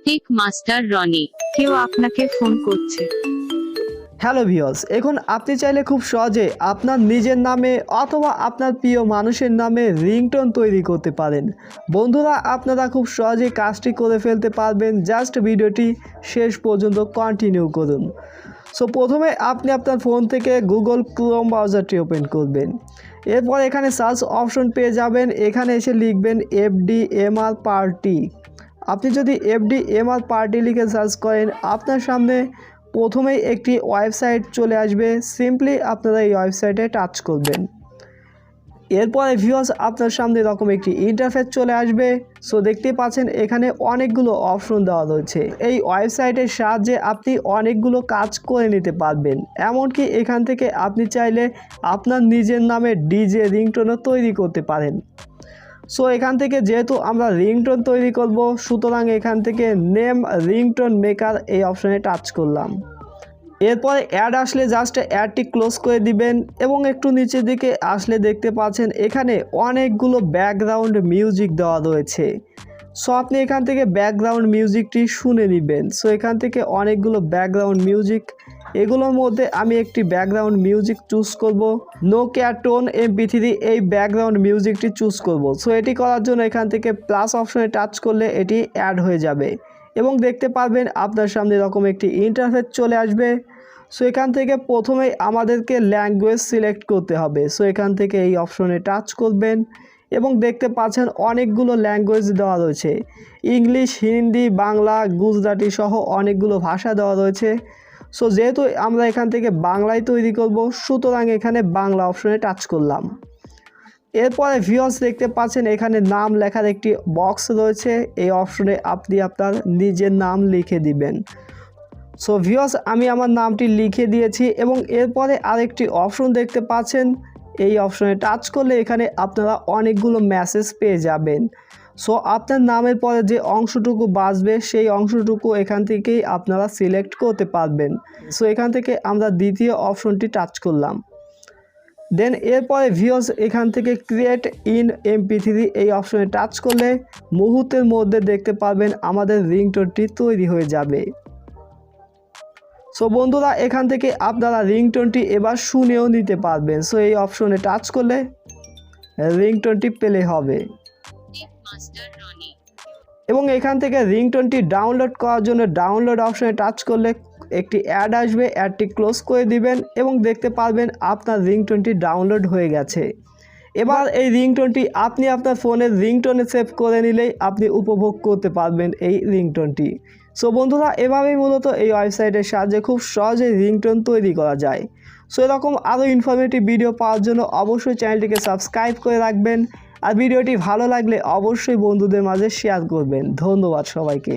Take master Roni. কেউ আপনাকে phone করছে। হ্যালো ভিউয়ার্স, এখন আপনি চাইলে খুব সহজে আপনার নিজের নামে অথবা আপনার প্রিয় মানুষের নামে রিংটোন তৈরি করতে পারেন। বন্ধুরা, আপনারা খুব সহজেই কাজটি করে ফেলতে পারবেন। জাস্ট ভিডিওটি শেষ পর্যন্ত কন্টিনিউ করুন। সো প্রথমে আপনি আপনার ফোন থেকে গুগল ক্রোম ব্রাউজারটি ওপেন করবেন। এরপর এখানে সার্চ অপশন পেয়ে যাবেন। এখানে এসে লিখবেন FDMR পার্টি। আপনি যদি FDMR পার্টি লিখে সার্চ করেন, আপনার সামনে প্রথমেই একটি ওয়েবসাইট চলে আসবে। সিম্পলি আপনারা এই ওয়েবসাইটে টাচ করবেন। এরপরে ভিউয়ার্স, আপনার সামনে এরকম একটি ইন্টারফেস চলে আসবে। সো দেখতে পাচ্ছেন এখানে অনেকগুলো অপশন দেওয়া রয়েছে। এই ওয়েবসাইটের সাহায্যে আপনি অনেকগুলো কাজ করে নিতে পারবেন। এমনকি এখান থেকে আপনি চাইলে আপনার নিজের নামে ডিজে রিংটোনও তৈরি করতে পারেন। সো এখান থেকে যেহেতু আমরা রিংটোন তৈরি করব, সুতরাং এখান থেকে নেম রিংটোন মেকার এই অপশনে টাচ করলাম। এরপরে অ্যাড আসলে জাস্ট অ্যাডটি ক্লোজ করে দিবেন এবং একটু নিচের দিকে আসলে দেখতে পাচ্ছেন এখানে অনেকগুলো ব্যাকগ্রাউন্ড মিউজিক দেওয়া রয়েছে। সো আপনি এখান থেকে ব্যাকগ্রাউন্ড মিউজিকটি শুনে নেবেন। সো এখান থেকে অনেকগুলো ব্যাকগ্রাউন্ড মিউজিক, এগুলোর মধ্যে আমি একটি ব্যাকগ্রাউন্ড মিউজিক চুজ করব। নোকিয়া টোন MP3 এই ব্যাকগ্রাউন্ড মিউজিকটি চুজ করব। সো এটি করার জন্য এখান থেকে প্লাস অপশনে টাচ করলে এটি অ্যাড হয়ে যাবে এবং দেখতে পারবেন আপনার সামনে এরকম একটি ইন্টারফেস চলে আসবে। সো এখান থেকে প্রথমেই আমাদেরকে ল্যাঙ্গুয়েজ সিলেক্ট করতে হবে। সো এখান থেকে এই অপশনে টাচ করবেন এবং দেখতে পাচ্ছেন অনেকগুলো ল্যাঙ্গুয়েজ দেওয়া রয়েছে। ইংলিশ, হিন্দি, বাংলা, গুজরাটি সহ অনেকগুলো ভাষা দেওয়া রয়েছে। সো যেহেতু আমরা এখান থেকে বাংলায় তৈরি করব, সুতরাং এখানে বাংলা অপশনে টাচ করলাম। এরপরে ভিউয়ার্স দেখতে পাচ্ছেন এখানে নাম লেখার একটি বক্স রয়েছে। এই অপশনে আপনি আপনার নিজের নাম লিখে দিবেন। সো ভিউয়ার্স, আমি আমার নামটি লিখে দিয়েছি এবং এরপরে আরেকটি অপশন দেখতে পাচ্ছেন। এই অপশনে টাচ করলে এখানে আপনারা অনেকগুলো মেসেজ পেয়ে যাবেন। সো আপনার নামের পরে যে অংশটুকু বাঁচবে সেই অংশটুকু এখান থেকেই আপনারা সিলেক্ট করতে পারবেন। সো এখান থেকে আমরা দ্বিতীয় অপশনটি টাচ করলাম। দেন এরপরে ভিউয়ার্স এখান থেকে ক্রিয়েট ইন MP3 এই অপশনে টাচ করলে মুহূর্তের মধ্যে দেখতে পারবেন আমাদের রিংটোনটি তৈরি হয়ে যাবে। সো বন্ধুরা, এখান থেকে আপনারা রিংটোনটি এবার শুনেও নিতে পারবেন। সো এই অপশনে টাচ করলে রিংটোনটি প্লে হবে এবং এখান থেকে রিংটোনটি ডাউনলোড করার জন্য ডাউনলোড অপশনে টাচ করলে একটি অ্যাড আসবে। অ্যাডটি ক্লোজ করে দিবেন এবং দেখতে পারবেন আপনার রিংটোনটি ডাউনলোড হয়ে গেছে। এবার এই রিংটোনটি আপনি আপনার ফোনের রিংটোনে সেভ করে নিলেই আপনি উপভোগ করতে পারবেন এই রিংটোনটি। সো বন্ধুরা, এভাবেই মূলত এই ওয়েবসাইটের সাহায্যে খুব সহজে রিংটোন তৈরি করা যায়। সো এরকম আরও ইনফরমেটিভ ভিডিও পাওয়ার জন্য অবশ্যই চ্যানেলটিকে সাবস্ক্রাইব করে রাখবেন। আর ভিডিওটি ভালো লাগলে অবশ্যই বন্ধুদের মাঝে শেয়ার করবেন। ধন্যবাদ সবাইকে।